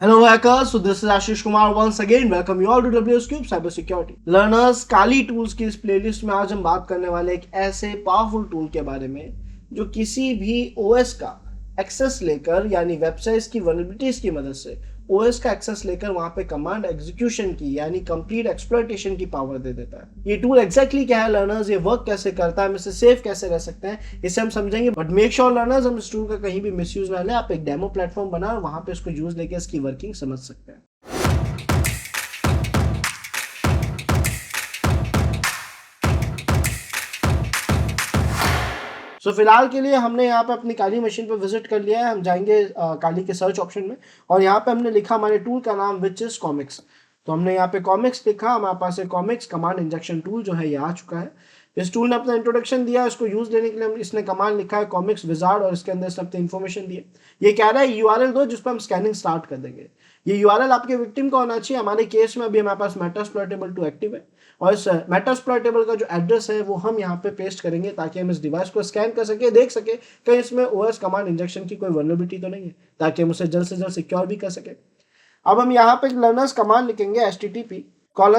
Hello hackers, so this is Ashish Kumar once again. Welcome you all to WS Cube Cyber Security. Learners Kali tools की इस playlist में आज हम बात करने वाले एक ऐसे पावरफुल टूल के बारे में जो किसी भी ओएस का एक्सेस लेकर यानी वेबसाइट्स की वल्नरेबिलिटीज की मदद से ओएस का एक्सेस लेकर वहां पे कमांड एग्जीक्यूशन की यानी कंप्लीट एक्सप्लॉइटेशन की पावर दे देता है। ये टूल एग्जैक्टली क्या है लर्नर्स, ये वर्क कैसे करता है, हम इसे सेफ कैसे रह सकते हैं, इसे हम समझेंगे। बट मेक श्योर लर्नर्स हम इस टूल का कहीं भी मिसयूज ना लें। आप एक डेमो प्लेटफॉर्म बना और वहां पे इसको यूज लेके इसकी वर्किंग समझ सकते हैं। फिलहाल के लिए हमने यहाँ पे अपनी काली मशीन पे विजिट कर लिया है। हम जाएंगे काली के सर्च ऑप्शन में और यहाँ पे हमने लिखा हमारे टूल का नाम विच इज कॉमिक्स। तो हमने यहाँ पे कॉमिक्स लिखा, हमारे पास कॉमिक्स कमांड इंजेक्शन टूल जो है ये आ चुका है। इस टूल ने अपना इंट्रोडक्शन दिया, इसको यूज लेने के लिए इसने कमांड लिखा है कॉमिक्स विजार्ड और इसके अंदर इसने अपनी इन्फॉर्मेशन दी है। ये कह रहा है यूआरएल दो जिस पर हम स्कैनिंग स्टार्ट कर देंगे। ये यूआरएल आपके विक्टिम का होना चाहिए। हमारे केस में अभी हमारे पास मेटास्प्लॉइटेबल 2 एक्टिव है और इस मेटास्प्लॉइटेबल का जो एड्रेस है वो हम यहाँ पे पेस्ट करेंगे ताकि हम इस डिवाइस को स्कैन कर सके, देख सके कहीं इसमें ओएस कमांड इंजेक्शन की कोई वल्नरेबिलिटी तो नहीं है, ताकि हम उसे जल्द से जल्द सिक्योर भी कर सके। अब हम यहाँ पे लर्नर्स कमांड लिखेंगे http:// और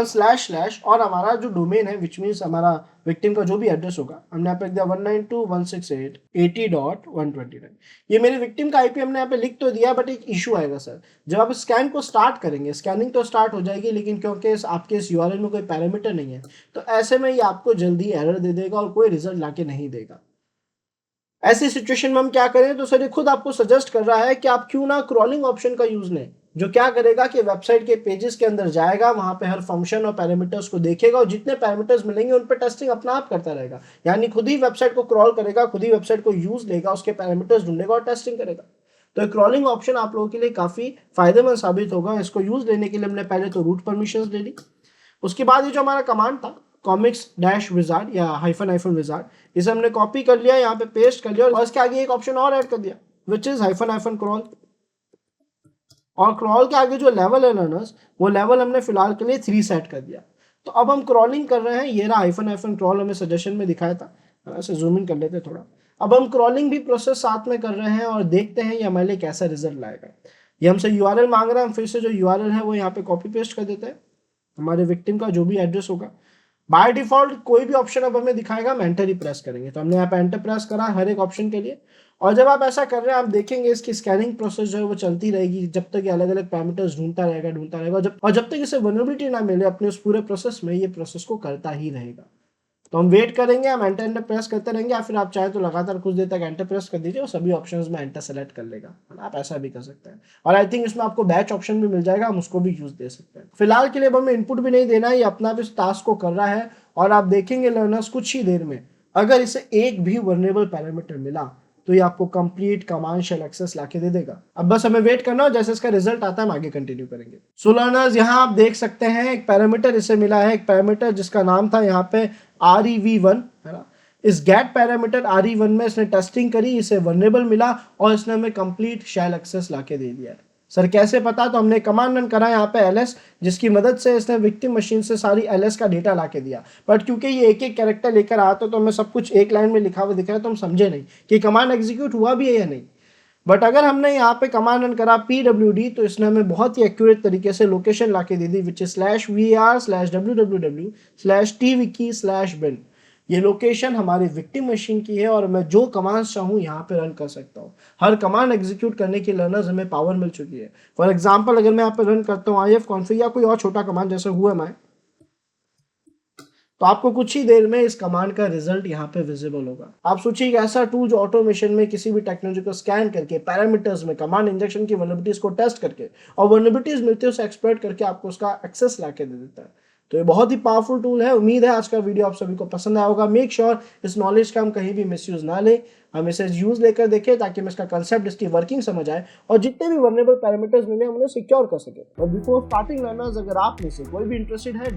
हमारा जो डोमेन है विच मीन्स हमारा विक्टिम का जो भी एड्रेस होगा हमने यहाँ पे लिख दिया 192.168.80.129। ये मेरे विक्टिम का आईपी हमने यहाँ पे लिख तो दिया, बट एक इशू आएगा सर। जब आप स्कैन को स्टार्ट करेंगे, स्कैनिंग तो स्टार्ट हो जाएगी लेकिन क्योंकि आपके इस यूआरएल में कोई पैरामीटर नहीं है तो ऐसे में ये आपको जल्दी एरर दे देगा और कोई रिजल्ट लाके नहीं देगा। ऐसी सिचुएशन में हम क्या करें, तो सर ये खुद आपको सजेस्ट कर रहा है कि आप क्यों ना क्रॉलिंग ऑप्शन का यूज लें, जो क्या करेगा कि वेबसाइट के पेजेस के अंदर जाएगा, वहां पे हर फंक्शन और पैरामीटर्स को देखेगा और जितने पैरामीटर्स मिलेंगे उन पर टेस्टिंग अपना आप करता रहेगा। यानी खुद ही वेबसाइट को क्रॉल करेगा, खुद ही वेबसाइट को यूज लेगा, उसके पैरामीटर्स ढूंढेगा और टेस्टिंग करेगा। तो क्रॉलिंग ऑप्शन आप लोगों के लिए काफी फायदेमंद साबित होगा। इसको यूज लेने के लिए हमने पहले तो रूट परमिशंस ले ली, उसके बाद ये जो हमारा कमांड था कॉमिक्स-विजार्ड या हाइफन विजार्ड, इसे हमने कॉपी कर लिया, यहाँ पे पेस्ट कर लिया और इसके आगे एक ऑप्शन और ऐड कर दिया विच इज हाइफन क्रॉल। और क्रॉल के आगे जो लेवल है लर्नर्स, वो लेवल हमने फिलहाल के लिए 3 सेट कर दिया। तो अब हम क्रॉलिंग कर रहे हैं, ये रहा हाइफन क्रॉल, हमें सजेशन में दिखाया था, ऐसे जूम इन कर लेते थोड़ा। अब हम क्रॉलिंग भी प्रोसेस साथ में कर रहे हैं और देखते हैं ये हमारे लिए कैसा रिजल्ट लाएगा। ये हमसे यूआरएल मांग रहा है, हम फिर से जो यूआरएल है वो यहाँ पे कॉपी पेस्ट कर देते हैं, हमारे विक्टिम का जो भी एड्रेस होगा। बाय डिफॉल्ट कोई भी ऑप्शन अब हमें दिखाएगा, हम एंटर ही प्रेस करेंगे। तो हमने यहाँ पे एंटर प्रेस करा हर एक ऑप्शन के लिए। और जब आप ऐसा कर रहे हैं आप देखेंगे इसकी स्कैनिंग प्रोसेस जो है वो चलती रहेगी जब तक ये अलग अलग पैरामीटर्स ढूंढता रहेगा और जब तक इसे वल्नरेबिलिटी ना मिले अपने उस पूरे प्रोसेस में, ये प्रोसेस को करता ही रहेगा। तो हम वेट करेंगे, हम एंटर प्रेस करते रहेंगे, या फिर आप चाहे तो लगातार कुछ देर तक एंटर प्रेस कर दीजिए और सभी ऑप्शंस में एंटर सेलेक्ट कर लेगा। आप ऐसा भी कर सकते हैं और आई थिंक इसमें आपको बैच ऑप्शन भी मिल जाएगा, हम उसको भी यूज दे सकते हैं। फिलहाल के लिए हमें इनपुट भी नहीं देना है, ये अपना भी टास्क को कर रहा है और आप देखेंगे लर्नर्स कुछ ही देर में अगर इसे एक भी वर्नेबल पैरामीटर मिला तो ये आपको कंप्लीट कमांड शेल एक्सेस लाके दे देगा। अब बस हमें वेट करना है, जैसे इसका रिजल्ट आता है हम आगे कंटिन्यू करेंगे। सो लर्नर्स यहाँ आप देख सकते हैं एक पैरामीटर इसे मिला है, एक पैरामीटर जिसका नाम था यहाँ पे REV1 है ना। इस गेट पैरामीटर RE1 में इसने टेस्टिंग करी, इसे वर्नेबल मिला और इसने हमें कंप्लीट शेल एक्सेस लाके दे दिया है। सर कैसे पता, तो हमने कमांड रन करा यहाँ पे ls, जिसकी मदद से इसने विक्टिम मशीन से सारी ls का डेटा लाके दिया। बट क्योंकि ये एक एक कैरेक्टर लेकर आता तो हमें सब कुछ एक लाइन में लिखा हुआ दिख रहा है तो हम समझे नहीं कि कमांड एग्जीक्यूट हुआ भी है या नहीं। बट अगर हमने यहाँ पे कमांड रन करा pwd तो इसने हमें बहुत ही एक्यूरेट तरीके से लोकेशन लाके दे दी विच इज /var/www/tvkey/bin। ये लोकेशन हमारी विक्टिम मशीन की है और मैं जो कमांड चाहूँ यहाँ पे रन कर सकता हूँ। हर कमांड एग्जीक्यूट करने की लर्नर्स हमें पावर मिल चुकी है। फॉर एग्जांपल अगर मैं यहाँ पे रन करता हूँ ifconfig या कोई और छोटा कमांड जैसे whoami, तो आपको कुछ ही देर में इस कमांड का रिजल्ट यहाँ पे विजिबल होगा। आप सोचिए ऐसा टूल जो ऑटोमेशन में किसी भी टेक्नोलॉजी को स्कैन करके पैरामीटर्स में कमांड इंजेक्शन की वल्नरेबिलिटीज को टेस्ट करके और वल्नरेबिलिटीज मिलती है उसे एक्सप्लॉइट करके आपको उसका एक्सेस लाके दे देता है। तो ये बहुत ही पावरफुल टूल है। उम्मीद है आज का वीडियो आप सभी को पसंद आया होगा। मेक श्योर इस नॉलेज का हम कहीं भी मिसयूज ना ले, हम इसे यूज लेकर देखें ताकि हमें इसका कंसेप्ट, इसकी वर्किंग समझ आए और जितने भी वल्नरेबल पैरामीटर्स मिले हम उन्हें सिक्योर कर सके। और बिफोर स्टार्टिंग लर्नर्स, अगर आप में से कोई भी इंटरेस्टेड है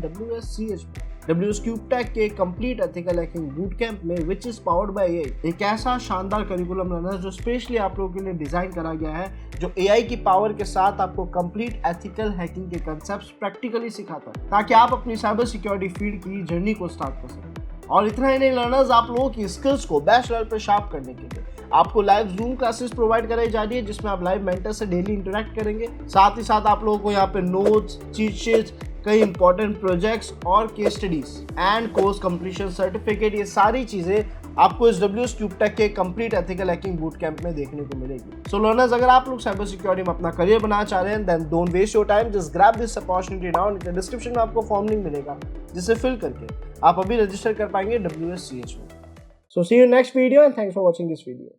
WS Cube Tech के complete ethical hacking boot camp में which is powered by AI, एक ऐसा शानदार करिकुलम लर्नर्स जो स्पेशली आप लोगों के लिए डिजाइन करा गया है, जो AI की पावर के साथ आपको कंप्लीट एथिकल हैकिंग के कंसेप्ट्स प्रैक्टिकली सिखाता है ताकि आप अपनी साइबर सिक्योरिटी फील्ड की जर्नी को स्टार्ट कर सकें। और इतना ही नहीं लर्नर्स, आप लोगों की स्किल्स को बेस्ट लेवल पर शार्प करने के लिए आपको लाइव जूम क्लासेस प्रोवाइड कराई जा रही है जिसमें आप लाइव मेंटर से डेली इंटरेक्ट करेंगे। साथ ही साथ आप लोगों को यहाँ पे नोट्स, चीट शीट्स, कई इंपॉर्टेंट प्रोजेक्ट्स और case studies and course completion certificate, ये सारी चीजें आपको इस WS ट्यूबटेक के complete ethical hacking boot camp में देखने को मिलेगी। सो लर्नर्स, अगर आप लोग साइबर सिक्योरिटी में अपना करियर बनाना चाह रहे हैं, then don't waste your time, just grab this opportunity now. Description में आपको फॉर्म लिंक मिलेगा जिसे फिल करके आप अभी रजिस्टर कर पाएंगे WSCH में। So see you next video and thanks for watching this video.